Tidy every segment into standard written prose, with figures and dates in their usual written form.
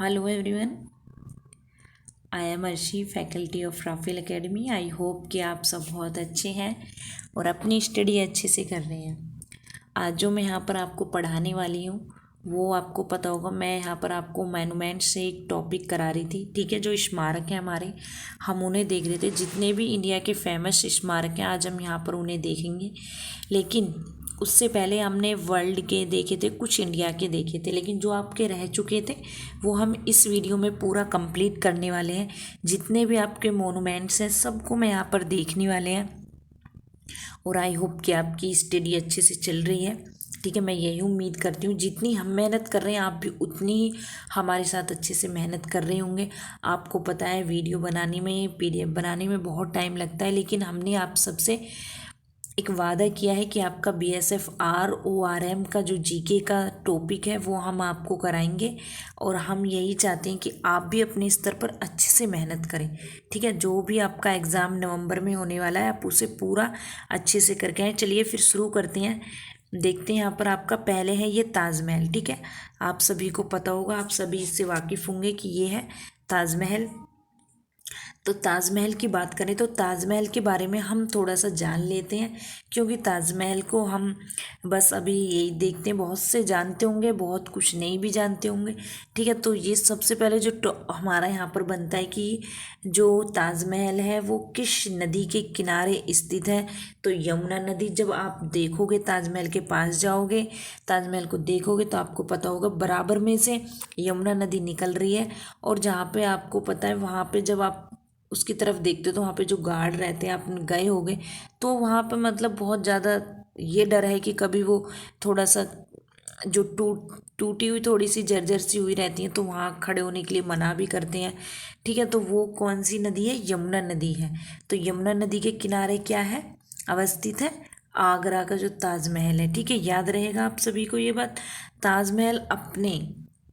Hello everyone, I am Arshi, faculty of Raphael academy. I hope कि आप सब बहुत अच्छे हैं और अपनी स्टडी अच्छे से कर रहे हैं। आज जो मैं यहाँ पर आपको पढ़ाने वाली हूँ वो आपको पता होगा, मैं यहाँ पर आपको मैनुमेंट से एक टॉपिक करा रही थी। ठीक है, जो स्मारक हैं हमारे, हम उन्हें देख रहे थे। जितने भी इंडिया के फेमस स्मारक हैं आज हम यहाँ पर उन्हें देखेंगे। लेकिन उससे पहले हमने वर्ल्ड के देखे थे, कुछ इंडिया के देखे थे, लेकिन जो आपके रह चुके थे वो हम इस वीडियो में पूरा कंप्लीट करने वाले हैं। जितने भी आपके मोनूमेंट्स हैं सबको मैं यहाँ पर देखने वाले हैं और आई होप कि आपकी स्टडी अच्छे से चल रही है। ठीक है, मैं यही उम्मीद करती हूँ जितनी हम मेहनत कर रहे हैं आप भी उतनी ही हमारे साथ अच्छे से मेहनत कर रहे होंगे। आपको पता है वीडियो बनाने में, पीडीएफ बनाने में बहुत टाइम लगता है, लेकिन हमने आप सबसे एक वादा किया है कि आपका बीएसएफ आरओआरएम का जो जीके का टॉपिक है वो हम आपको कराएंगे। और हम यही चाहते हैं कि आप भी अपने स्तर पर अच्छे से मेहनत करें। ठीक है, जो भी आपका एग्ज़ाम नवंबर में होने वाला है आप उसे पूरा अच्छे से करके आएँ। चलिए फिर शुरू करते हैं। देखते हैं यहाँ पर आपका पहले है ये ताजमहल। ठीक है, आप सभी को पता होगा, आप सभी इससे वाकिफ़ होंगे कि ये है ताजमहल। तो ताजमहल की बात करें तो ताजमहल के बारे में हम थोड़ा सा जान लेते हैं, क्योंकि ताजमहल को हम बस अभी यही देखते हैं। बहुत से जानते होंगे, बहुत कुछ नहीं भी जानते होंगे। ठीक है, तो ये सबसे पहले जो हमारा यहाँ पर बनता है कि जो ताजमहल है वो किस नदी के किनारे स्थित है। तो यमुना नदी। जब आप देखोगे ताजमहल के पास जाओगे, ताजमहल को देखोगे तो आपको पता होगा बराबर में से यमुना नदी निकल रही है। और जहाँ पे आपको पता है वहाँ पे जब आप उसकी तरफ देखते हो तो वहाँ पे जो गार्ड रहते हैं, आप गए होगे तो वहाँ पे मतलब बहुत ज़्यादा ये डर है कि कभी वो थोड़ा सा जो टूटी हुई थोड़ी सी जर्जर सी हुई रहती है तो वहाँ खड़े होने के लिए मना भी करते हैं। ठीक है, तो वो कौन सी नदी है? यमुना नदी है। तो यमुना नदी के किनारे क्या है अवस्थित है? आगरा का जो ताजमहल है। ठीक है, याद रहेगा आप सभी को ये बात। ताजमहल अपने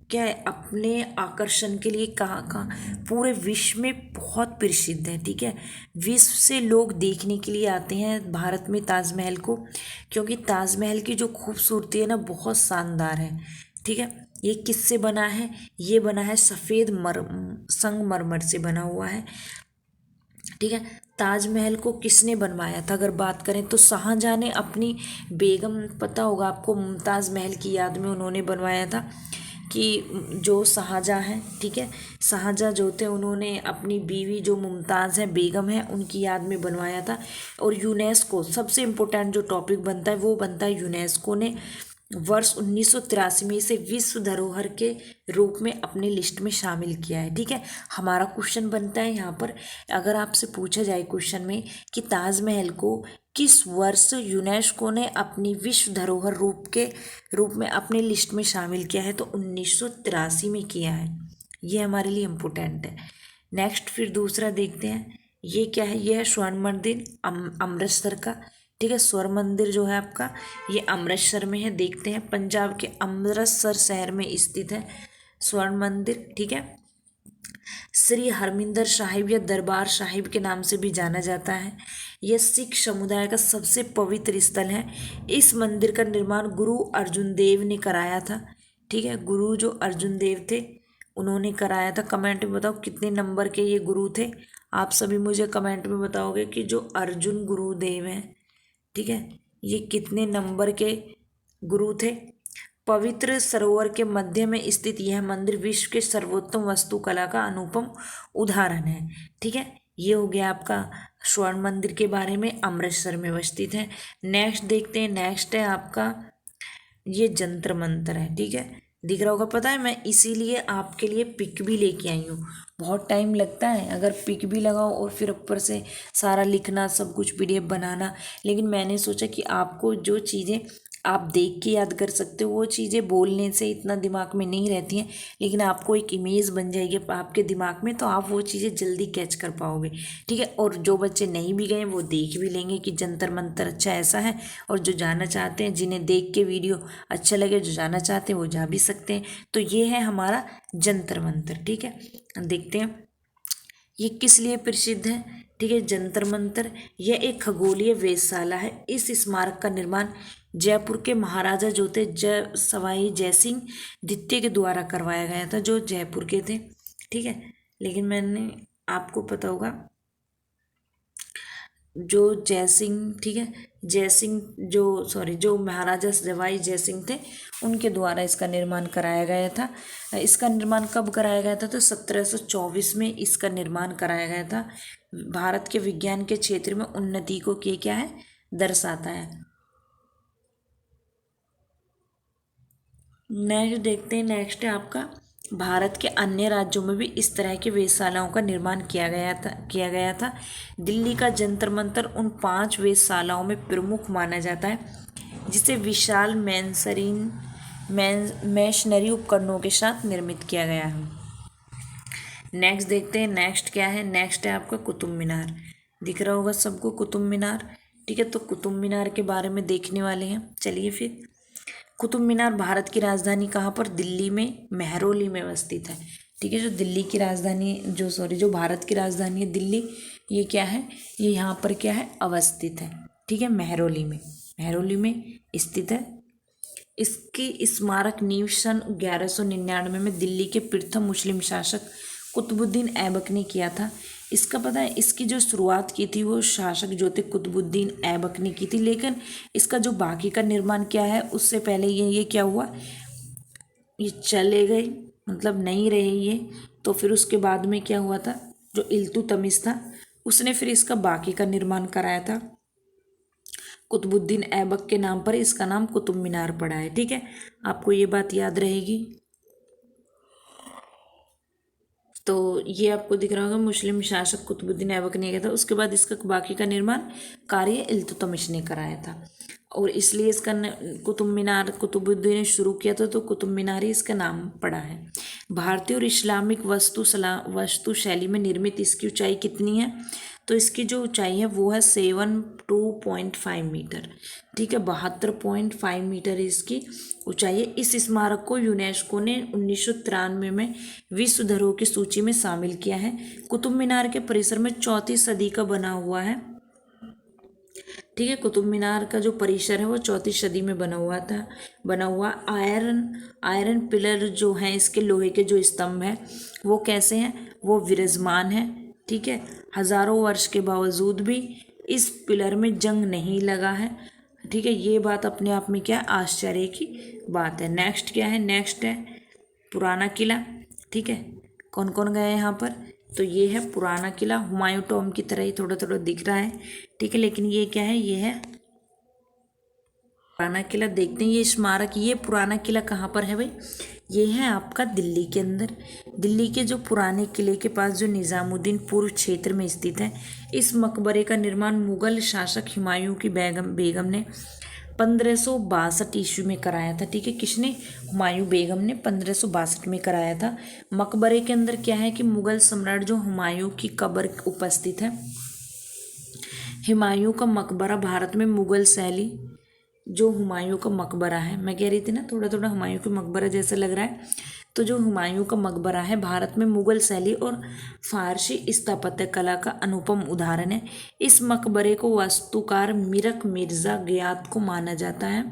क्या है, अपने आकर्षण के लिए कहाँ कहाँ पूरे विश्व में बहुत प्रसिद्ध है। ठीक है, विश्व से लोग देखने के लिए आते हैं भारत में ताजमहल को, क्योंकि ताजमहल की जो खूबसूरती है ना बहुत शानदार है। ठीक है, ये किससे बना है? ये बना है सफ़ेद संगमरमर से बना हुआ है। ठीक है, ताजमहल को किसने बनवाया था अगर बात करें तो शाहजहाँ ने अपनी बेगम, पता होगा आपको, मुमताज़ महल की याद में उन्होंने बनवाया था। कि जो शाहजहाँ हैं, ठीक है, शाहजहाँ जो थे उन्होंने अपनी बीवी जो मुमताज़ है, बेगम है, उनकी याद में बनवाया था। और यूनेस्को, सबसे इम्पोर्टेंट जो टॉपिक बनता है वो बनता है यूनेस्को ने वर्ष 1983 में इसे विश्व धरोहर के रूप में अपनी लिस्ट में शामिल किया है। ठीक है, हमारा क्वेश्चन बनता है यहाँ पर, अगर आपसे पूछा जाए क्वेश्चन में कि ताजमहल को किस वर्ष यूनेस्को ने अपनी विश्व धरोहर रूप में अपनी लिस्ट में शामिल किया है, तो 1983 में किया है। ये हमारे लिए इम्पोर्टेंट है। नेक्स्ट फिर दूसरा देखते हैं, ये क्या है? ये है स्वर्ण मंदिर अमृतसर का। ठीक है, स्वर्ण मंदिर जो है आपका ये अमृतसर में है। देखते हैं, पंजाब के अमृतसर शहर में स्थित है स्वर्ण मंदिर। ठीक है, श्री हरमिंदर साहिब या दरबार साहिब के नाम से भी जाना जाता है। यह सिख समुदाय का सबसे पवित्र स्थल है। इस मंदिर का निर्माण गुरु अर्जुन देव ने कराया था। ठीक है, गुरु जो अर्जुन देव थे उन्होंने कराया था। कमेंट में बताओ कितने नंबर के ये गुरु थे। आप सभी मुझे कमेंट में बताओगे कि जो अर्जुन गुरुदेव हैं, ठीक है, ये कितने नंबर के गुरु थे। पवित्र सरोवर के मध्य में स्थित यह मंदिर विश्व के सर्वोत्तम वास्तुकला का अनुपम उदाहरण है। ठीक है, ये हो गया आपका स्वर्ण मंदिर के बारे में, अमृतसर में स्थित है। नेक्स्ट देखते हैं, नेक्स्ट है आपका ये जंतर मंतर है। ठीक है, दिख रहा होगा, पता है मैं इसीलिए आपके लिए पिक भी लेके आई हूँ। बहुत टाइम लगता है अगर पिक भी लगाओ और फिर ऊपर से सारा लिखना, सब कुछ पीडीएफ बनाना, लेकिन मैंने सोचा कि आपको जो चीज़ें आप देख के याद कर सकते हो वो चीज़ें बोलने से इतना दिमाग में नहीं रहती हैं, लेकिन आपको एक इमेज बन जाएगी आपके दिमाग में, तो आप वो चीज़ें जल्दी कैच कर पाओगे। ठीक है, और जो बच्चे नहीं भी गए वो देख भी लेंगे कि जंतर मंतर अच्छा ऐसा है। और जो जाना चाहते हैं, जिन्हें देख के वीडियो अच्छा लगे, जो जाना चाहते हैं वो जा भी सकते हैं। तो ये है हमारा जंतर मंतर। ठीक है, देखते हैं ये किस लिए प्रसिद्ध है? ठीक है, जंतर मंतर। यह एक खगोलीय वेधशाला है। इस स्मारक का निर्माण जयपुर के महाराजा जो थे सवाई जयसिंह द्वितीय के द्वारा करवाया गया था, जो जयपुर के थे। ठीक है, लेकिन मैंने आपको पता होगा जो जयसिंह, ठीक है, जयसिंह जो महाराजा सवाई जयसिंह थे, उनके द्वारा इसका निर्माण कराया गया था। इसका निर्माण कब कराया गया था? तो 1724 में इसका निर्माण कराया गया था। भारत के विज्ञान के क्षेत्र में उन्नति को क्या है, दर्शाता है। नेक्स्ट देखते हैं। नेक्स्ट है आपका, भारत के अन्य राज्यों में भी इस तरह की वेधशालाओं का निर्माण किया गया था। दिल्ली का जंतर मंतर उन 5 वेधशालाओं में प्रमुख माना जाता है, जिसे विशाल मैशनरी उपकरणों के साथ निर्मित किया गया है। नेक्स्ट देखते हैं। नेक्स्ट क्या है? नेक्स्ट है आपका कुतुब मीनार। दिख रहा होगा सबको कुतुब मीनार। ठीक है, तो कुतुब मीनार के बारे में देखने वाले हैं। चलिए फिर, कुतुब मीनार भारत की राजधानी कहाँ पर? दिल्ली में मेहरौली में अवस्थित है। ठीक है, जो भारत की राजधानी है दिल्ली, ये क्या है, ये यहाँ पर क्या है, अवस्थित है। ठीक है, मेहरौली में स्थित है। इसकी स्मारक नींव सन 1199 में दिल्ली के प्रथम मुस्लिम शासक कुतुबुद्दीन ऐबक ने किया था। इसका पता है, इसकी जो शुरुआत की थी वो शासक जो थे कुतुबुद्दीन ऐबक ने की थी, लेकिन इसका जो बाकी का निर्माण क्या है, उससे पहले ये क्या हुआ, ये चले गए, मतलब नहीं रहे ये। तो फिर उसके बाद में क्या हुआ था, जो इल्तुतमिश था उसने फिर इसका बाकी का निर्माण कराया था। कुतुबुद्दीन ऐबक के नाम पर इसका नाम कुतुब मीनार पड़ा है। ठीक है, आपको ये बात याद रहेगी। तो ये आपको दिख रहा होगा, मुस्लिम शासक कुतुबुद्दीन ऐबक ने किया था। उसके बाद इसका बाकी का निर्माण कार्य इल्तुतमिश ने कराया था, और इसलिए इसका कुतुब मीनार कुतुबुद्दीन ने शुरू किया था, तो कुतुब मीनार ही इसका नाम पड़ा है। भारतीय और इस्लामिक वास्तु शैली में निर्मित इसकी ऊंचाई कितनी है? तो इसकी जो ऊंचाई है वो है 72.5 मीटर। ठीक है, 72.5 मीटर इसकी ऊंचाई है। इस स्मारक को यूनेस्को ने 1993 में विश्व धरोहर की सूची में शामिल किया है। कुतुब मीनार के परिसर में 4वीं सदी का बना हुआ है। ठीक है, कुतुब मीनार का जो परिसर है वो 4वीं सदी में बना हुआ आयरन पिलर जो हैं, इसके लोहे के जो स्तंभ हैं वो कैसे हैं, वो विराजमान है। ठीक है, हजारों वर्ष के बावजूद भी इस पिलर में जंग नहीं लगा है। ठीक है, ये बात अपने आप में क्या आश्चर्य की बात है। नेक्स्ट क्या है? नेक्स्ट है पुराना किला। ठीक है, कौन कौन गए यहाँ पर? तो ये है पुराना किला, हुमायूं टॉम की तरह ही थोड़ा थोड़ा दिख रहा है। ठीक है, लेकिन ये क्या है, ये है पुराना किला। देखते हैं ये स्मारक, ये पुराना किला कहाँ पर है भाई? ये है आपका दिल्ली के अंदर, दिल्ली के जो पुराने किले के पास जो निज़ामुद्दीन पूर्व क्षेत्र में स्थित है। इस मकबरे का निर्माण मुगल शासक हुमायूं की बेगम ने 1562 ईस्वी में कराया था। ठीक है, किसने? हुमायूं बेगम ने 1562 में कराया था। मकबरे के अंदर क्या है कि मुगल सम्राट जो हुमायूं की कब्र उपस्थित है। हुमायूं का मकबरा भारत में मुगल शैली, जो हुमायूं का मकबरा है, मैं कह रही थी ना थोड़ा थोड़ा हुमायूं का मकबरा जैसा लग रहा है, तो जो हुमायूं का मकबरा है भारत में मुगल शैली और फारसी स्थापत्य कला का अनुपम उदाहरण है। इस मकबरे को वास्तुकार मीरक मिर्जा गियाथ को माना जाता है।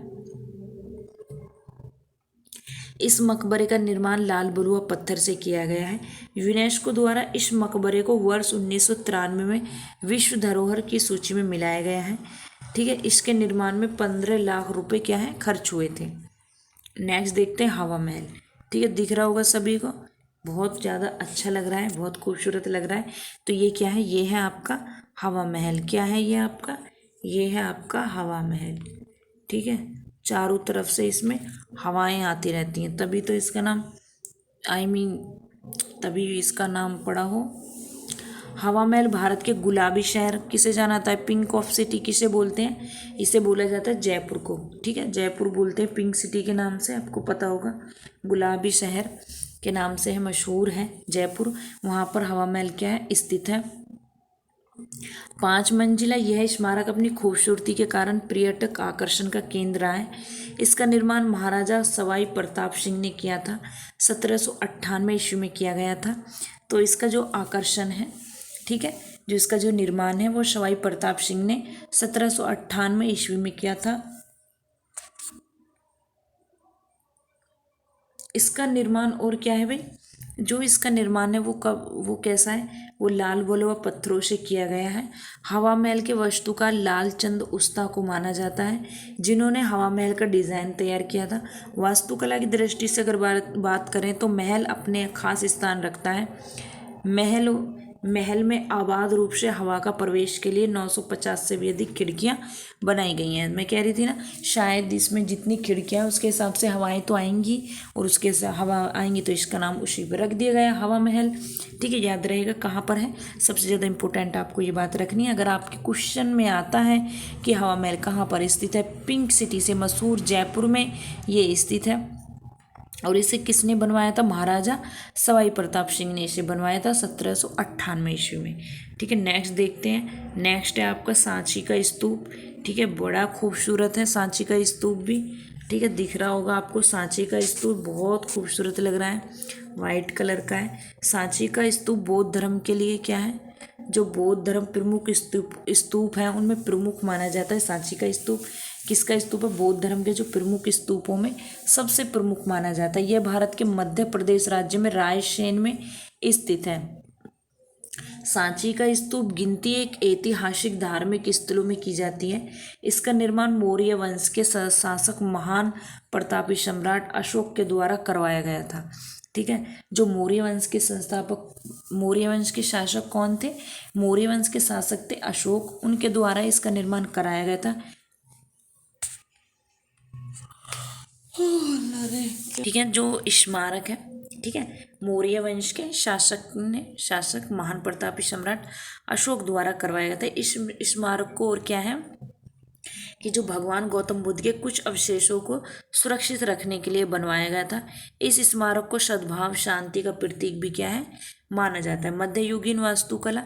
इस मकबरे का निर्माण लाल बलुआ पत्थर से किया गया है। यूनेस्को द्वारा इस मकबरे को वर्ष 1993 में विश्व धरोहर की सूची में मिलाया गया है। ठीक है, इसके निर्माण में 15 लाख रुपए क्या है, खर्च हुए थे। नेक्स्ट देखते हैं हवा महल। ठीक है, दिख रहा होगा सभी को, बहुत ज़्यादा अच्छा लग रहा है, बहुत खूबसूरत लग रहा है। तो ये क्या है, ये है आपका हवा महल। क्या है ये आपका? ये है आपका हवा महल। ठीक है, चारों तरफ से इसमें हवाएं आती रहती हैं, तभी तो इसका नाम तभी इसका नाम पड़ा हो। हवा महल भारत के गुलाबी शहर किसे जाना जाता है? पिंक ऑफ सिटी किसे बोलते हैं? इसे बोला जाता है जयपुर को। ठीक है, जयपुर बोलते हैं पिंक सिटी के नाम से, आपको पता होगा, गुलाबी शहर के नाम से है, मशहूर है जयपुर। वहाँ पर हवा महल क्या है, स्थित है। 5 मंजिला यह स्मारक अपनी खूबसूरती के कारण पर्यटक आकर्षण का केंद्र रहा है। इसका निर्माण महाराजा सवाई प्रताप सिंह ने किया था, 1798 ईस्वी में किया गया था। तो इसका जो आकर्षण है, ठीक है। जो इसका जो निर्माण है वो सवाई प्रताप सिंह ने 1798 ईस्वी में किया था। इसका निर्माण और क्या है भाई, जो इसका निर्माण है वो कैसा है, वो लाल बलुआ पत्थरों से किया गया है। हवा महल के वास्तुकार लालचंद उस्ता को माना जाता है, जिन्होंने हवा महल का डिज़ाइन तैयार किया था। वास्तुकला की दृष्टि से अगर बात करें तो महल अपने खास स्थान रखता है। महल में आबाद रूप से हवा का प्रवेश के लिए 950 से भी अधिक खिड़कियां बनाई गई हैं। मैं कह रही थी ना, शायद इसमें जितनी खिड़कियां हैं उसके हिसाब से हवाएं तो आएंगी, और उसके हवा आएंगी तो इसका नाम उसी पर रख दिया गया, हवा महल। ठीक है, याद रहेगा कहाँ पर है, सबसे ज़्यादा इंपॉर्टेंट आपको ये बात रखनी है। अगर आपके क्वेश्चन में आता है कि हवा महल कहाँ पर स्थित है, पिंक सिटी से मशहूर जयपुर में ये स्थित है। और इसे किसने बनवाया था, महाराजा सवाई प्रताप सिंह ने इसे बनवाया था 1798 ईस्वी में। ठीक है, नेक्स्ट देखते हैं। नेक्स्ट है आपका सांची का स्तूप। ठीक है, बड़ा खूबसूरत है सांची का स्तूप भी। ठीक है, दिख रहा होगा आपको सांची का स्तूप, बहुत खूबसूरत लग रहा है, वाइट कलर का है। सांची का स्तूप बौद्ध धर्म के लिए क्या है, जो बौद्ध धर्म प्रमुख स्तूप हैं उनमें प्रमुख माना जाता है सांची का स्तूप। किसका स्तूप है, बौद्ध धर्म के जो प्रमुख स्तूपों में सबसे प्रमुख माना जाता है। यह भारत के मध्य प्रदेश राज्य में रायसेन में स्थित है। सांची का स्तूप गिनती एक ऐतिहासिक धार्मिक स्थलों में की जाती है। इसका निर्माण मौर्य वंश के शासक महान प्रतापी सम्राट अशोक के द्वारा करवाया गया था। ठीक है, जो मौर्य वंश के संस्थापक, मौर्य वंश के शासक कौन थे, मौर्य वंश के शासक थे अशोक, उनके द्वारा इसका निर्माण कराया गया था। ठीक है, जो स्मारक है, ठीक है, मौर्य वंश के शासक महान प्रतापी सम्राट अशोक द्वारा करवाया गया था। इस स्मारक को और क्या है कि जो भगवान गौतम बुद्ध के कुछ अवशेषों को सुरक्षित रखने के लिए बनवाया गया था। इस स्मारक को सद्भाव शांति का प्रतीक भी क्या है माना जाता है। मध्ययुगीन वास्तुकला,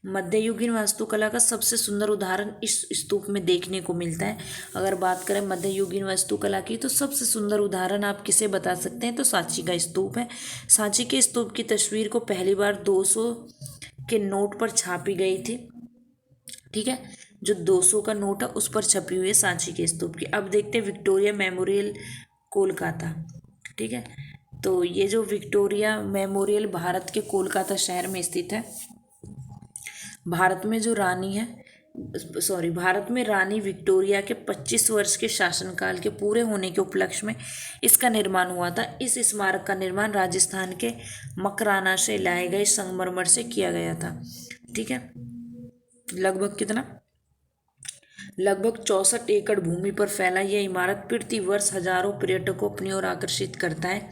मध्ययुगीन वास्तुकला का सबसे सुंदर उदाहरण इस स्तूप में देखने को मिलता है। अगर बात करें मध्ययुगीन वास्तुकला की तो सबसे सुंदर उदाहरण आप किसे बता सकते हैं, तो सांची का स्तूप है। सांची के स्तूप की तस्वीर को पहली बार 200 के नोट पर छापी गई थी। ठीक है, जो 200 का नोट है उस पर छपी हुई है सांची के स्तूप की। अब देखते हैं विक्टोरिया मेमोरियल कोलकाता। ठीक है, तो ये जो विक्टोरिया मेमोरियल भारत के कोलकाता शहर में स्थित है। भारत में रानी विक्टोरिया के 25 वर्ष के शासनकाल के पूरे होने के उपलक्ष्य में इसका निर्माण हुआ था। इस स्मारक का निर्माण राजस्थान के मकराना से लाए गए संगमरमर से किया गया था। ठीक है, लगभग कितना, लगभग 64 एकड़ भूमि पर फैला यह इमारत प्रति वर्ष हजारों पर्यटकों को अपनी ओर आकर्षित करता है।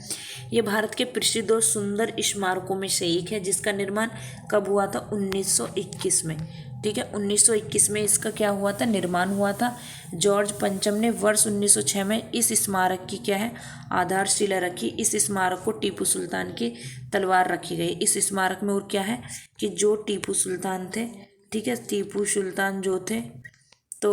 यह भारत के प्रसिद्ध और सुंदर स्मारकों में से एक है, जिसका निर्माण कब हुआ था, 1921 में। ठीक है, 1921 में इसका क्या हुआ था, निर्माण हुआ था। जॉर्ज पंचम ने वर्ष 1906 में इस स्मारक की क्या है, आधारशिला रखी। इस स्मारक को टीपू सुल्तान की तलवार रखी गई। इस स्मारक में और क्या है कि जो टीपू सुल्तान थे, ठीक है, टीपू सुल्तान जो थे, तो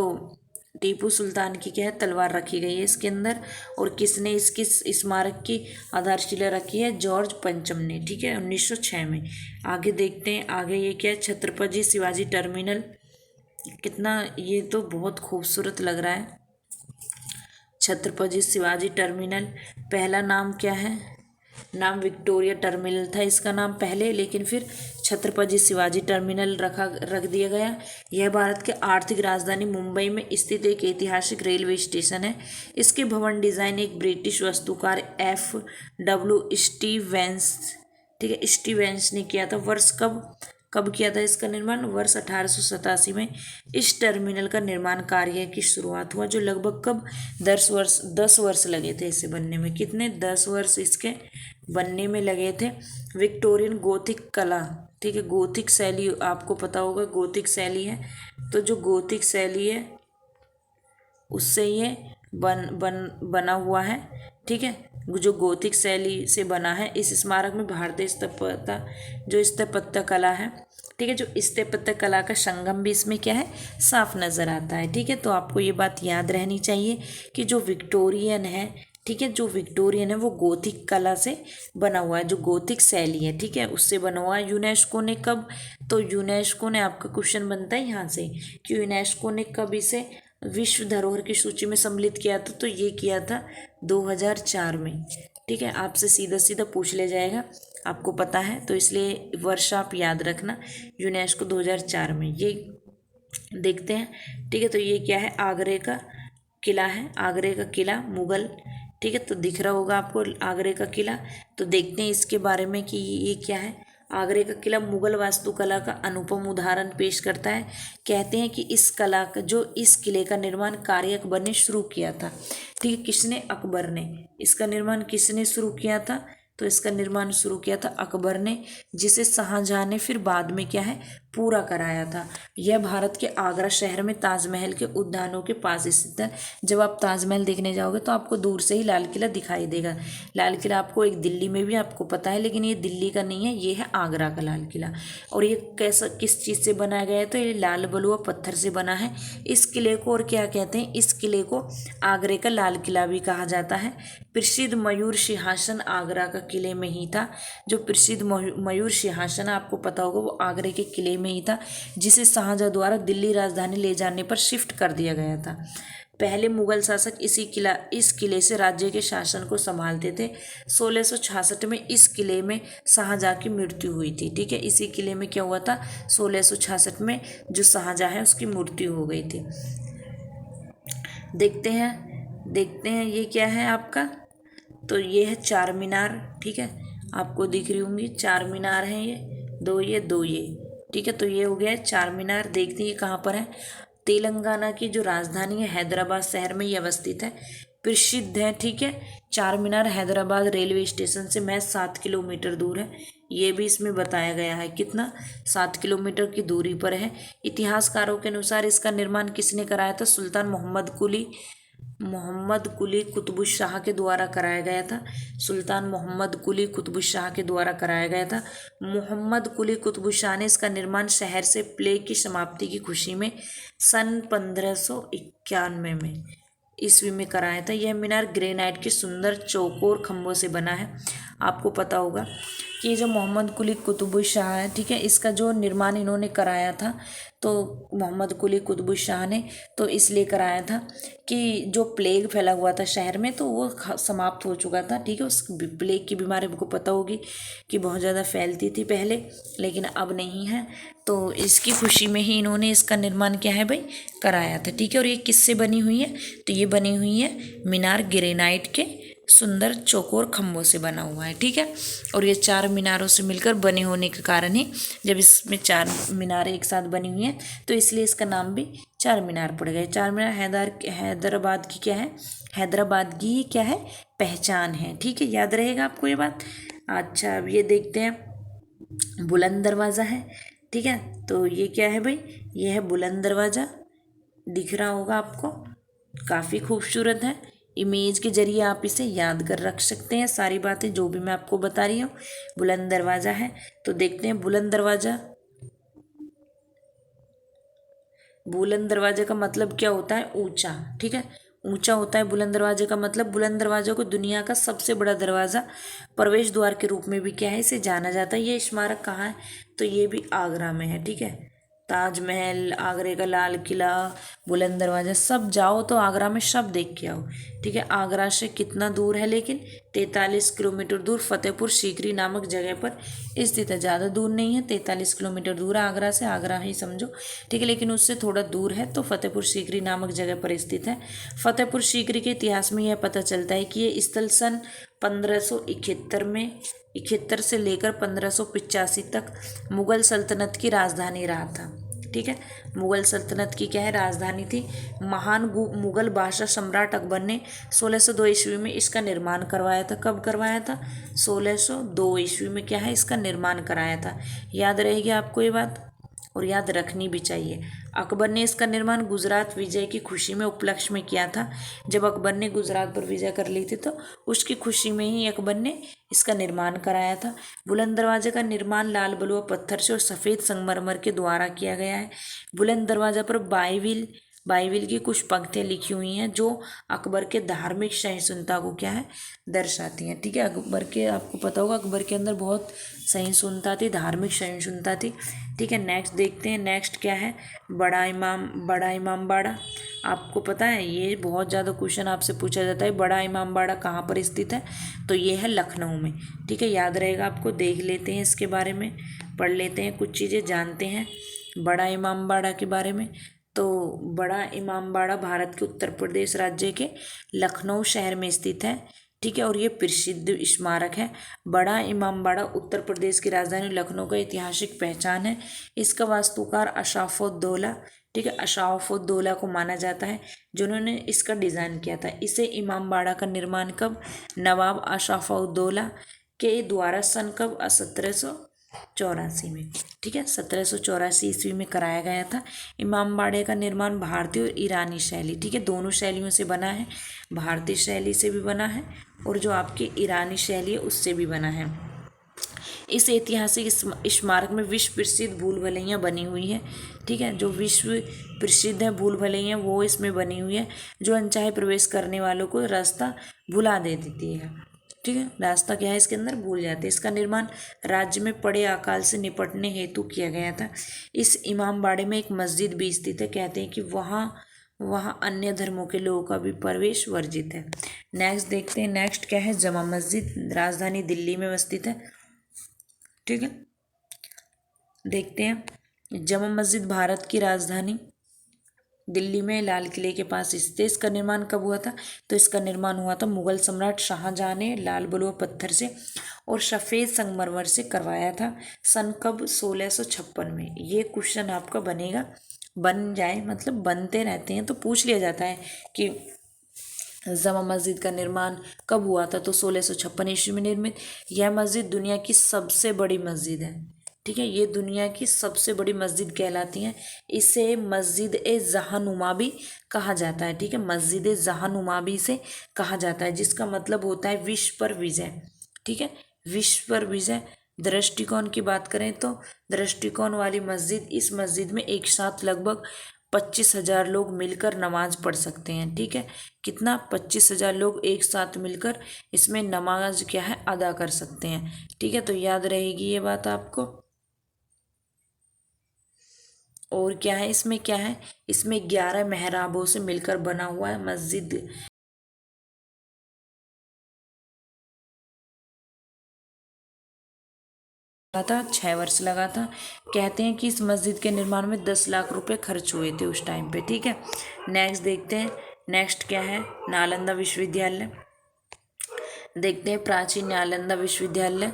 टीपू सुल्तान की क्या है, तलवार रखी गई है इसके अंदर। और किसने इसकी स्मारक की आधारशिला रखी है, जॉर्ज पंचम ने। ठीक है, 1906 में। आगे देखते हैं, आगे ये क्या है, छत्रपति शिवाजी टर्मिनल। कितना, ये तो बहुत खूबसूरत लग रहा है, छत्रपति शिवाजी टर्मिनल। पहला नाम क्या है, नाम विक्टोरिया टर्मिनल था इसका नाम पहले, लेकिन फिर छत्रपति शिवाजी टर्मिनल रख दिया गया। यह भारत के आर्थिक राजधानी मुंबई में स्थित एक ऐतिहासिक रेलवे स्टेशन है। इसके भवन डिज़ाइन एक ब्रिटिश वास्तुकार F.W. स्टीवेंस, ठीक है, स्टीवेंस ने किया था। वर्ष कब किया था इसका निर्माण, वर्ष 1887 में इस टर्मिनल का निर्माण कार्य की शुरुआत हुआ, जो लगभग कब 10 वर्ष लगे थे इसे बनने में। कितने, 10 वर्ष इसके बनने में लगे थे। विक्टोरियन गोथिक कला, ठीक है, गोथिक शैली आपको पता होगा, गोथिक शैली है, तो जो गोथिक शैली है उससे ये बना हुआ है। ठीक है, जो गोथिक शैली से बना है। इस स्मारक में भारतीय स्थापत्य कला है, ठीक है, जो स्थापत्य कला का संगम भी इसमें क्या है, साफ नज़र आता है। ठीक है, तो आपको ये बात याद रहनी चाहिए कि जो विक्टोरियन है, ठीक है। जो विक्टोरियन है वो गोथिक कला से बना हुआ है, जो गोथिक शैली है, ठीक है, उससे बना हुआ है। यूनेस्को ने कब, तो यूनेस्को ने, आपका क्वेश्चन बनता है यहाँ से कि यूनेस्को ने कब इसे विश्व धरोहर की सूची में सम्मिलित किया था, तो ये किया था 2004 में। ठीक है, आपसे सीधा सीधा पूछ ले जाएगा, आपको पता है तो इसलिए वर्ष आप याद रखना, यूनेस्को 2004 में। ये देखते हैं, ठीक है। तो ये क्या है, आगरे का किला है, आगरे का किला मुगल, ठीक है। तो दिख रहा होगा आपको आगरे का किला। तो देखते हैं इसके बारे में कि ये क्या है। आगरे का किला मुगल वास्तुकला का अनुपम उदाहरण पेश करता है। कहते हैं कि इस किले का निर्माण कार्य अकबर ने शुरू किया था। ठीक है, किसने, अकबर ने। इसका निर्माण किसने शुरू किया था, तो इसका निर्माण शुरू किया था अकबर ने, जिसे शाहजहां ने फिर बाद में क्या है, पूरा कराया था। यह भारत के आगरा शहर में ताजमहल के उद्यानों के पास स्थित है। जब आप ताजमहल देखने जाओगे तो आपको दूर से ही लाल किला दिखाई देगा। लाल किला आपको एक दिल्ली में भी आपको पता है, लेकिन ये दिल्ली का नहीं है, ये है आगरा का लाल किला। और ये कैसा, किस चीज़ से बनाया गया है, तो ये लाल बलुआ पत्थर से बना है। इस किले को और क्या कहते हैं, इस किले को आगरे का लाल किला भी कहा जाता है। प्रसिद्ध मयूर सिंहासन आगरा का किले में ही था। जो प्रसिद्ध मयूर सिंहासन आपको पता होगा वो आगरे के किले में ही था, जिसे शाहजहां द्वारा दिल्ली राजधानी ले जाने पर शिफ्ट कर दिया गया था। पहले मुगल शासक इस किले से राज्य के शासन को संभालते थे। 1666 में इस किले में शाहजहां की मृत्यु हुई थी। ठीक है, इसी किले में क्या हुआ था, 1666 में जो शाहजहां है उसकी मृत्यु हो गई थी। देखते हैं ये क्या है आपका, तो ये है चार मीनार। ठीक है, आपको दिख रही होंगी चार मीनार हैं, ये दो ये। ठीक है, तो ये हो गया है चार मीनार। देखते हैं ये कहाँ पर है। तेलंगाना की जो राजधानी है हैदराबाद शहर में ये अवस्थित है, प्रसिद्ध है। ठीक है, चार मीनार हैदराबाद रेलवे स्टेशन से महज 7 किलोमीटर दूर है। ये भी इसमें बताया गया है, कितना, 7 किलोमीटर की दूरी पर है। इतिहासकारों के अनुसार इसका निर्माण किसने कराया था, सुल्तान मोहम्मद कुली कुतुब शाह के द्वारा कराया गया था। सुल्तान मोहम्मद कुली कुतुब शाह के द्वारा कराया गया था। मोहम्मद कुली कुतुब शाह ने इसका निर्माण शहर से प्लेग की समाप्ति की खुशी में सन 1591 में ईस्वी में कराया था। यह मीनार ग्रेनाइट के सुंदर चौकोर खंभों से बना है। आपको पता होगा कि ये जो मोहम्मद कुली कुतुब शाह है, ठीक है, इसका जो निर्माण इन्होंने कराया था, तो मोहम्मद कुली कुतुब शाह ने तो इसलिए कराया था कि जो प्लेग फैला हुआ था शहर में तो वो समाप्त हो चुका था। ठीक है, उस प्लेग की बीमारी आपको पता होगी कि बहुत ज़्यादा फैलती थी पहले, लेकिन अब नहीं है। तो इसकी खुशी में ही इन्होंने इसका निर्माण क्या है भाई, कराया था। ठीक है, और ये किससे बनी हुई है, तो ये बनी हुई है मीनार ग्रेनाइट के सुंदर चौकोर खंभों से बना हुआ है। ठीक है, और ये चार मीनारों से मिलकर बने होने के कारण ही जब इसमें चार मीनारें एक साथ बनी हुई हैं तो इसलिए इसका नाम भी चार मीनार पड़ गए। चार मीनार हैदराबाद की क्या है, हैदराबाद की क्या है, पहचान है। ठीक है, याद रहेगा आपको ये बात। अच्छा, अब ये देखते हैं, बुलंद दरवाज़ा है। ठीक है, तो ये क्या है भाई, ये है बुलंद दरवाज़ा, दिख रहा होगा आपको, काफ़ी खूबसूरत है। इमेज के जरिए आप इसे याद कर रख सकते हैं सारी बातें जो भी मैं आपको बता रही हूँ। बुलंद दरवाज़ा है, तो देखते हैं बुलंद दरवाज़ा का मतलब क्या होता है, ऊंचा। ठीक है, ऊंचा होता है बुलंद दरवाजे का मतलब। बुलंद दरवाजे को दुनिया का सबसे बड़ा दरवाज़ा, प्रवेश द्वार के रूप में भी क्या है, इसे जाना जाता है। ये स्मारक कहाँ है, तो ये भी आगरा में है। ठीक है, ताजमहल, आगरे का लाल किला, बुलंद दरवाजा, सब जाओ तो आगरा में सब देख के आओ। ठीक है, आगरा से कितना दूर है, लेकिन 43 किलोमीटर दूर फतेहपुर सीकरी नामक जगह पर स्थित है। ज़्यादा दूर नहीं है, 43 किलोमीटर दूर है आगरा से, आगरा ही समझो। ठीक है, लेकिन उससे थोड़ा दूर है, तो फतेहपुर सीकरी नामक जगह पर स्थित है। फतेहपुर सीकरी के इतिहास में यह पता चलता है कि ये स्थल सन 1571 से लेकर 1585 तक मुगल सल्तनत की राजधानी रहा था। ठीक है, मुगल सल्तनत की क्या है, राजधानी थी। महान मुगल बादशाह सम्राट अकबर ने 1602 ईस्वी में इसका निर्माण करवाया था। कब करवाया था, 1602 ईस्वी में क्या है, इसका निर्माण कराया था। याद रहेगी आपको ये बात, और याद रखनी भी चाहिए। अकबर ने इसका निर्माण गुजरात विजय की खुशी में उपलक्ष्य में किया था। जब अकबर ने गुजरात पर विजय कर ली थी तो उसकी खुशी में ही अकबर ने इसका निर्माण कराया था। बुलंद दरवाजे का निर्माण लाल बलुआ पत्थर से और सफ़ेद संगमरमर के द्वारा किया गया है। बुलंद दरवाजा पर बाईविल बाइबिल की कुछ पंक्तियां लिखी हुई हैं जो अकबर के धार्मिक सहिष्णुता को क्या है, दर्शाती हैं। ठीक है, अकबर के, आपको पता होगा अकबर के अंदर बहुत सहिष्णुता थी, धार्मिक सहिष्णुता थी। ठीक है, नेक्स्ट देखते हैं। नेक्स्ट क्या है, बड़ा इमाम बाड़ा। आपको पता है ये बहुत ज़्यादा क्वेश्चन आपसे पूछा जाता है, बड़ा इमाम बाड़ा कहाँ पर स्थित है, तो ये है लखनऊ में। ठीक है, याद रहेगा आपको। देख लेते हैं इसके बारे में, पढ़ लेते हैं, कुछ चीज़ें जानते हैं बड़ा इमाम बाड़ा के बारे में। तो बड़ा इमाम बाड़ा भारत के उत्तर प्रदेश राज्य के लखनऊ शहर में स्थित है। ठीक है, और ये प्रसिद्ध स्मारक है। बड़ा इमाम बाड़ा उत्तर प्रदेश की राजधानी लखनऊ का ऐतिहासिक पहचान है। इसका वास्तुकार अशराफुद्दौला, ठीक है, अशराफुद्दौला को माना जाता है जिन्होंने इसका डिज़ाइन किया था। इसे इमाम बाड़ा का निर्माण कब, नवाब अशराफुद्दौला के द्वारा सन कब, 1784 में। ठीक है, 1784 ईस्वी में कराया गया था। इमाम बाड़े का निर्माण भारतीय और ईरानी शैली, ठीक है, दोनों शैलियों से बना है। भारतीय शैली से भी बना है और जो आपकी ईरानी शैली है उससे भी बना है। इस ऐतिहासिक स्मारक में विश्व प्रसिद्ध भूल भुलैया बनी हुई है। ठीक है, जो विश्व प्रसिद्ध है भूल भुलैया वो इसमें बनी हुई है, जो अनचाहे प्रवेश करने वालों को रास्ता भुला दे देती है। ठीक है, रास्ता क्या है इसके अंदर भूल जाते हैं। इसका निर्माण राज्य में पड़े अकाल से निपटने हेतु किया गया था। इस इमाम बाड़े में एक मस्जिद भी स्थित है। कहते हैं कि वहाँ वहाँ अन्य धर्मों के लोगों का भी प्रवेश वर्जित है। नेक्स्ट देखते हैं। नेक्स्ट क्या है, जमा मस्जिद, राजधानी दिल्ली में स्थित है। ठीक है, देखते हैं। जमा मस्जिद भारत की राजधानी दिल्ली में लाल किले के पास स्थित है। इसका निर्माण कब हुआ था, तो इसका निर्माण हुआ था मुगल सम्राट शाहजहां ने लाल बलुआ पत्थर से और सफ़ेद संगमरमर से करवाया था। सन कब, 1656 में। ये क्वेश्चन आपका बनेगा, बन जाए मतलब बनते रहते हैं तो पूछ लिया जाता है कि जमा मस्जिद का निर्माण कब हुआ था, तो 1656 ईस्वी में निर्मित। यह मस्जिद दुनिया की सबसे बड़ी मस्जिद है। ठीक है, ये दुनिया की सबसे बड़ी मस्जिद कहलाती है। इसे मस्जिद ए जहानुमा भी कहा जाता है। ठीक है, मस्जिद ए जहानुमा भी इसे कहा जाता है, जिसका मतलब होता है विश्व पर विजय। ठीक है, विश्व पर विजय। दृष्टिकोण की बात करें तो दृष्टिकोण वाली मस्जिद, इस मस्जिद में एक साथ लगभग 25,000 लोग मिलकर नमाज पढ़ सकते हैं। ठीक है, कितना, 25,000 लोग एक साथ मिलकर इसमें नमाज क्या है, अदा कर सकते हैं। ठीक है, तो याद रहेगी ये बात आपको। और क्या है इसमें, क्या है इसमें 11 मेहराबों से मिलकर बना हुआ है मस्जिद। था 6 वर्ष लगा था। कहते हैं कि इस मस्जिद के निर्माण में 10 लाख रुपए खर्च हुए थे उस टाइम पे। ठीक है, नेक्स्ट देखते हैं। नेक्स्ट क्या है, नालंदा विश्वविद्यालय। देखते हैं प्राचीन नालंदा विश्वविद्यालय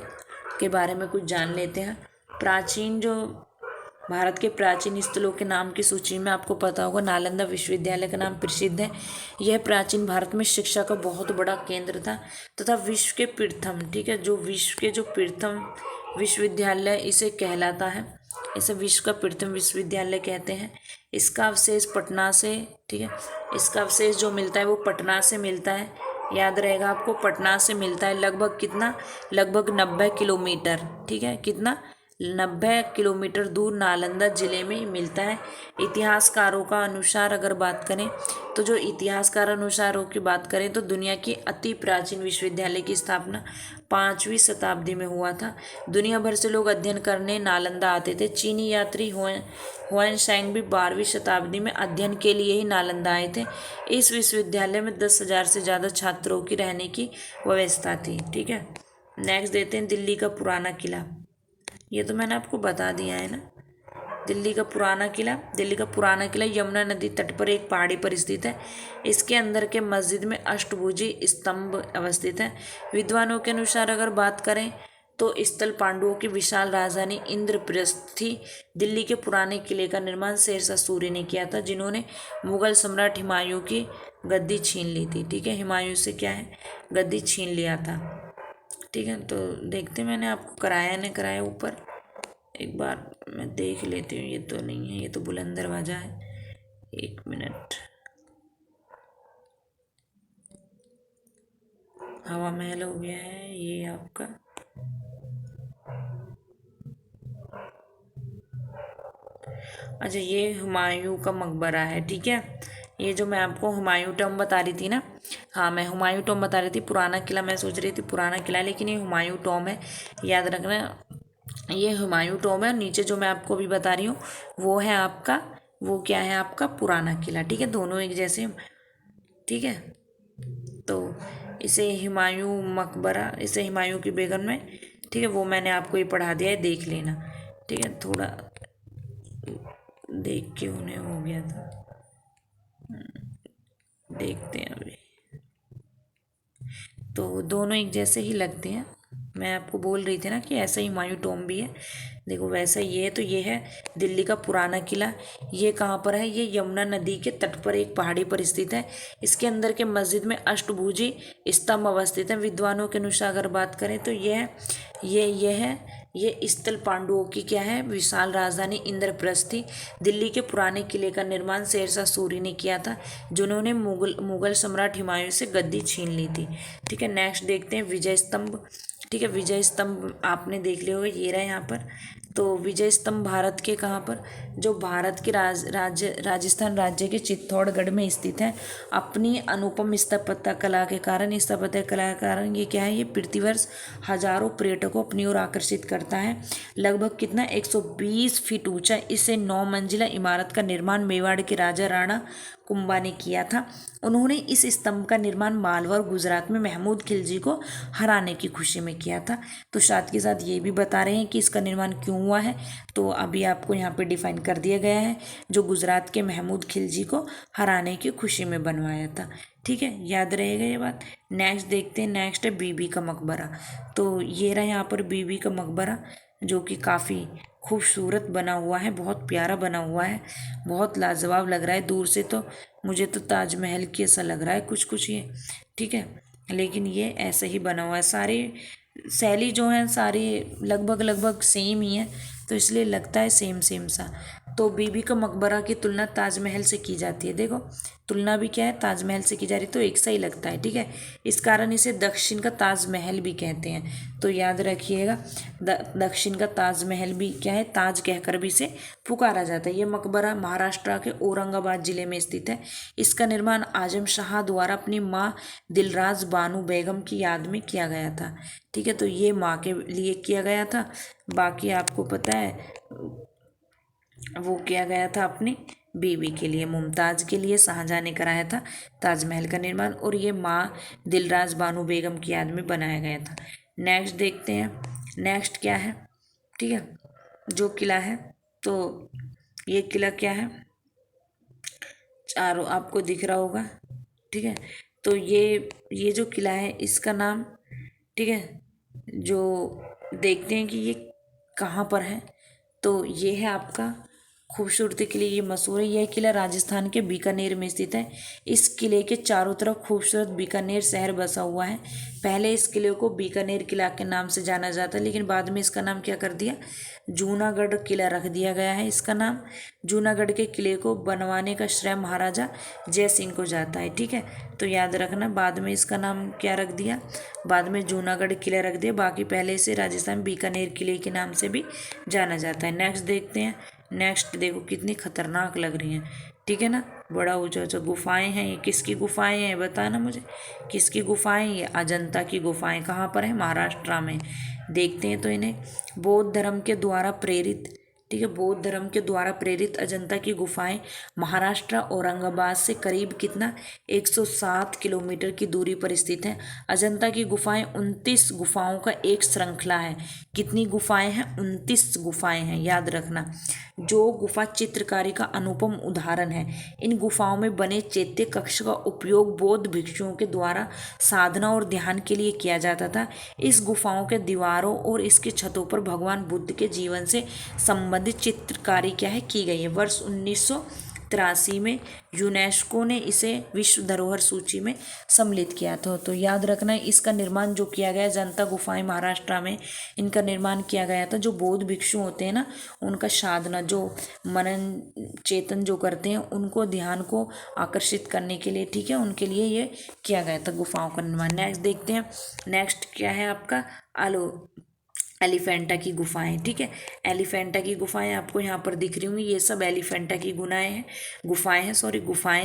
के बारे में कुछ जान लेते हैं। प्राचीन जो भारत के प्राचीन स्थलों के नाम की सूची में आपको पता होगा नालंदा विश्वविद्यालय का नाम प्रसिद्ध है। यह प्राचीन भारत में शिक्षा का बहुत बड़ा केंद्र था तथा विश्व के प्रथम, ठीक है, जो विश्व के जो प्रथम विश्वविद्यालय इसे कहलाता है। इसे विश्व का प्रथम विश्वविद्यालय कहते हैं। इसका अवशेष पटना से, ठीक है, इसका अवशेष जो मिलता है वो पटना से मिलता है। याद रहेगा आपको, पटना से मिलता है। लगभग कितना, लगभग 90 किलोमीटर। ठीक है, कितना, 90 किलोमीटर दूर नालंदा जिले में मिलता है। इतिहासकारों का अनुसार अगर बात करें तो जो इतिहासकार अनुसारों की बात करें तो दुनिया की अति प्राचीन विश्वविद्यालय की स्थापना 5वीं शताब्दी में हुआ था। दुनिया भर से लोग अध्ययन करने नालंदा आते थे। चीनी यात्री हुआनसांग भी 12वीं शताब्दी में अध्ययन के लिए ही नालंदा आए थे। इस विश्वविद्यालय में 10,000 से ज़्यादा छात्रों की रहने की व्यवस्था थी। ठीक है, नेक्स्ट देते हैं दिल्ली का पुराना किला। ये तो मैंने आपको बता दिया है ना। दिल्ली का पुराना किला, दिल्ली का पुराना किला यमुना नदी तट पर एक पहाड़ी पर स्थित है। इसके अंदर के मस्जिद में अष्टभुजी स्तंभ अवस्थित है। विद्वानों के अनुसार अगर बात करें तो स्थल पांडवों की विशाल राजधानी इंद्रप्रस्थ थी। दिल्ली के पुराने किले का निर्माण शेरशाह सूरी ने किया था, जिन्होंने मुगल सम्राट हुमायूं की गद्दी छीन ली थी। ठीक है, हुमायूं से क्या है, गद्दी छीन लिया था। ठीक है, तो देखते, मैंने आपको कराया नहीं कराया ऊपर, एक बार मैं देख लेती हूँ। ये तो नहीं है, ये तो बुलंद दरवाजा है। 1 मिनट, हवा महल हो गया है ये आपका। अच्छा, ये हुमायूं का मकबरा है, ठीक है। ये जो मैं आपको हुमायूं टॉम बता रही थी ना, हाँ मैं हुमायूं टॉम बता रही थी, पुराना किला मैं सोच रही थी पुराना किला है, लेकिन ये हुमायूं टॉम है, याद रखना। ये हुमायूं टॉम है, और नीचे जो मैं आपको अभी बता रही हूँ वो है आपका, वो क्या है आपका पुराना किला, ठीक है, दोनों एक जैसे, ठीक है। तो इसे हुमायूं मकबरा, इसे हुमायूं की बेगम में, ठीक है, वो मैंने आपको ये पढ़ा दिया है, देख लेना, ठीक है। थोड़ा देख के उन्हें हो गया था, देखते हैं अभी। तो दोनों एक जैसे ही लगते हैं, मैं आपको बोल रही थी ना कि ऐसा ही हुमायूं टॉम भी है, देखो वैसा ये है। तो ये है दिल्ली का पुराना किला। ये कहाँ पर है? ये यमुना नदी के तट पर एक पहाड़ी पर स्थित है। इसके अंदर के मस्जिद में अष्टभुजी स्तंभ अवस्थित है। विद्वानों के अनुसार अगर बात करें तो ये है ये स्थल पांडवों की क्या है, विशाल राजधानी इंद्रप्रस्थ थी। दिल्ली के पुराने किले का निर्माण शेरशाह सूरी ने किया था, जिन्होंने मुगल सम्राट हुमायूं से गद्दी छीन ली थी, ठीक है। नेक्स्ट देखते हैं विजय स्तंभ, ठीक है। विजय स्तंभ आपने देख लिया होगा, ये रहा यहाँ पर। तो विजय स्तंभ भारत के कहाँ पर, जो भारत के राजस्थान राज्य के चित्तौड़गढ़ में स्थित है। अपनी अनुपम स्थापत्य कला के कारण, ये क्या है, ये प्रतिवर्ष हजारों पर्यटकों अपनी ओर आकर्षित करता है। लगभग कितना 120 फीट ऊंचा इसे 9 मंजिला इमारत का निर्माण मेवाड़ के राजा राणा कुंभा ने किया था। उन्होंने इस स्तंभ का निर्माण मालवा और गुजरात में महमूद खिलजी को हराने की खुशी में किया था। तो साथ के साथ ये भी बता रहे हैं कि इसका निर्माण क्यों हुआ है, तो अभी आपको यहाँ पे डिफाइन कर दिया गया है, जो गुजरात के महमूद खिलजी को हराने की खुशी में बनवाया था, ठीक है, याद रहेगा ये बात। नेक्स्ट देखते हैं, नेक्स्ट है बीबी का मकबरा। तो ये रहा यहाँ पर बीबी का मकबरा, जो कि काफ़ी खूबसूरत बना हुआ है, बहुत प्यारा बना हुआ है, बहुत लाजवाब लग रहा है। दूर से तो मुझे तो ताजमहल की ऐसा लग रहा है कुछ कुछ ये, ठीक है, लेकिन ये ऐसे ही बना हुआ है। सारी शैली जो है सारी लगभग लगभग सेम ही है, तो इसलिए लगता है सेम सेम सा। तो बीबी का मकबरा की तुलना ताजमहल से की जाती है, देखो तुलना भी क्या है, ताजमहल से की जा रही, तो एक सा ही लगता है, ठीक है। इस कारण इसे दक्षिण का ताजमहल भी कहते हैं, तो याद रखिएगा, दक्षिण का ताजमहल भी क्या है, ताज कहकर भी इसे पुकारा जाता है। ये मकबरा महाराष्ट्र के औरंगाबाद जिले में स्थित है। इसका निर्माण आजम शाह द्वारा अपनी माँ दिलराज बानो बेगम की याद में किया गया था, ठीक है। तो ये माँ के लिए किया गया था, बाकी आपको पता है वो किया गया था अपनी बीवी के लिए, मुमताज़ के लिए शाहजहाँ ने कराया था ताजमहल का निर्माण, और ये माँ दिलराज बानो बेगम की याद में बनाया गया था। नेक्स्ट देखते हैं, नेक्स्ट क्या है, ठीक है, जो किला है, तो ये किला क्या है, चारों आपको दिख रहा होगा, ठीक है। तो ये जो किला है इसका नाम, ठीक है, जो देखते हैं कि ये कहाँ पर है, तो ये है आपका खूबसूरती के लिए ये मशहूर है। यह किला राजस्थान के बीकानेर में स्थित है। इस किले के चारों तरफ खूबसूरत बीकानेर शहर बसा हुआ है। पहले इस किले को बीकानेर किला के नाम से जाना जाता, लेकिन बाद में इसका नाम क्या कर दिया, जूनागढ़ किला रख दिया गया है इसका नाम। जूनागढ़ के किले को बनवाने का श्रेय महाराजा जय सिंह को जाता है, ठीक है। तो याद रखना, बाद में इसका नाम क्या रख दिया, बाद में जूनागढ़ किला रख दिया, बाकी पहले से राजस्थान बीकानेर किले के नाम से भी जाना जाता है। नेक्स्ट देखते हैं, नेक्स्ट देखो कितनी खतरनाक लग रही हैं, ठीक है ना, बड़ा ऊंचा ऊंचा गुफाएं हैं। ये किसकी गुफाएं हैं बताना मुझे, किसकी गुफाएं, ये अजंता की गुफाएं कहाँ पर है, महाराष्ट्र में। देखते हैं तो इन्हें बौद्ध धर्म के द्वारा प्रेरित, ठीक है, बौद्ध धर्म के द्वारा प्रेरित अजंता की गुफाएं महाराष्ट्र औरंगाबाद से करीब कितना 107 किलोमीटर की दूरी पर स्थित है। अजंता की गुफाएं 29 गुफाओं का एक श्रृंखला है। कितनी गुफाएं हैं, 29 गुफाएं हैं, याद रखना। जो गुफा चित्रकारी का अनुपम उदाहरण है। इन गुफाओं में बने चैत्य कक्ष का उपयोग बौद्ध भिक्षुओं के द्वारा साधना और ध्यान के लिए किया जाता था। इस गुफाओं के दीवारों और इसके छतों पर भगवान बुद्ध के जीवन से संबंधित चित्रकारी क्या है की गई है। वर्ष 1983 में यूनेस्को ने इसे विश्व धरोहर सूची में सम्मिलित किया था। तो याद रखना, इसका निर्माण जो किया गया, जनता गुफाएं महाराष्ट्र में इनका निर्माण किया गया था। जो बौद्ध भिक्षु होते हैं ना, उनका साधना, जो मनन चेतन जो करते हैं, उनको ध्यान को आकर्षित करने के लिए, ठीक है, उनके लिए ये किया गया था गुफाओं का निर्माण। नेक्स्ट देखते हैं, नेक्स्ट क्या है आपका, एलिफेंटा की गुफाएं, ठीक है। एलिफेंटा की गुफाएं आपको यहाँ पर दिख रही होंगी, ये सब एलिफेंटा की गुफाएं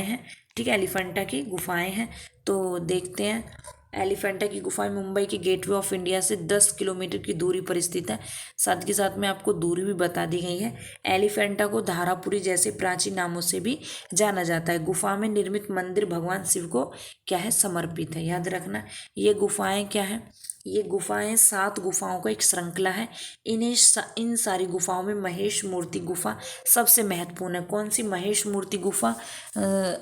हैं, ठीक है। एलिफेंटा की गुफाएं हैं। तो देखते हैं, एलिफेंटा की गुफाएं मुंबई के गेटवे ऑफ इंडिया से 10 किलोमीटर की दूरी पर स्थित है। साथ के साथ में आपको दूरी भी बता दी गई है। एलिफेंटा को धारापुरी जैसे प्राचीन नामों से भी जाना जाता है। गुफा में निर्मित मंदिर भगवान शिव को क्या है, समर्पित है। याद रखना, ये गुफाएं क्या है, ये गुफाएं 7 गुफाओं का एक श्रृंखला है। इन सारी गुफाओं में महेश मूर्ति गुफा सबसे महत्वपूर्ण है। कौन सी? महेश मूर्ति गुफा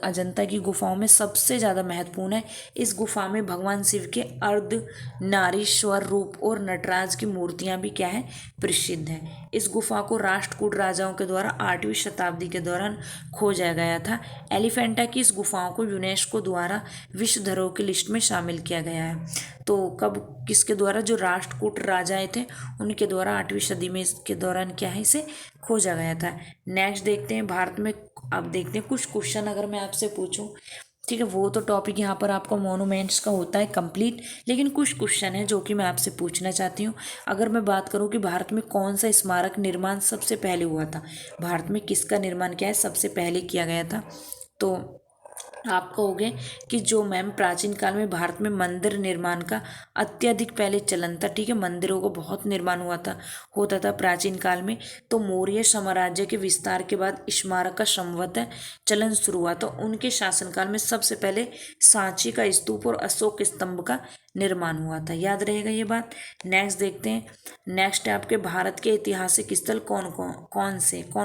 अजंता की गुफाओं में सबसे ज़्यादा महत्वपूर्ण है। इस गुफा में भगवान शिव के अर्ध नारीश्वर रूप और नटराज की मूर्तियां भी क्या है, प्रसिद्ध है। इस गुफा को राष्ट्रकूट राजाओं के द्वारा 8वीं शताब्दी के दौरान खोजा गया था। एलिफेंटा की इस गुफाओं को यूनेस्को द्वारा विश्व धरोहर की लिस्ट में शामिल किया गया है। तो कब, किसके द्वारा? जो राष्ट्रकूट राजाएं थे उनके द्वारा 8वीं सदी में इसके दौरान क्या है, इसे खोजा गया था। नेक्स्ट देखते हैं भारत में, अब देखते हैं कुछ क्वेश्चन अगर मैं आपसे पूछूं, ठीक है। वो तो टॉपिक यहाँ पर आपका मोनूमेंट्स का होता है कंप्लीट, लेकिन कुछ क्वेश्चन है जो कि मैं आपसे पूछना चाहती हूँ। अगर मैं बात करूँ कि भारत में कौन सा स्मारक निर्माण सबसे पहले हुआ था, भारत में किसका निर्माण क्या है, सबसे पहले किया गया था, तो आप कहोगे कि जो मैम प्राचीन काल में भारत में मंदिर निर्माण का अत्यधिक पहले चलन था, ठीक है। मंदिरों को बहुत निर्माण होता था प्राचीन काल में। तो मौर्य साम्राज्य के विस्तार के बाद स्मारक का संभवतः चलन शुरू हुआ। तो उनके शासनकाल में सबसे पहले सांची का स्तूप और अशोक स्तंभ का निर्माण हुआ था। याद रहेगा ये बात। नेक्स्ट देखते हैं, नेक्स्ट है आपके भारत के ऐतिहासिक स्थल कौन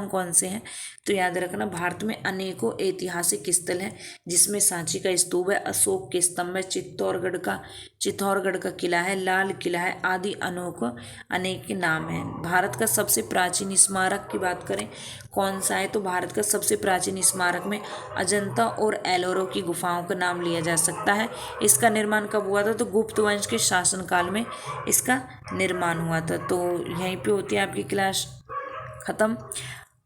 कौन से हैं। तो याद रखना, भारत में अनेकों ऐतिहासिक स्थल हैं, जिसमें सांची का स्तूप है, अशोक के स्तंभ है, चित्तौड़गढ़ का किला है, लाल किला है, आदि अनेक नाम हैं। भारत का सबसे प्राचीन स्मारक की बात करें कौन सा है, तो भारत का सबसे प्राचीन स्मारक में अजंता और एलोरा की गुफाओं का नाम लिया जा सकता है। इसका निर्माण कब हुआ था, तो गुप्त वंश के शासनकाल में इसका निर्माण हुआ था। तो यहीं पे होती है आपकी क्लास ख़त्म।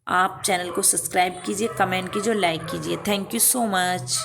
आप चैनल को सब्सक्राइब कीजिए, कमेंट कीजिए और लाइक कीजिए। Thank you so much.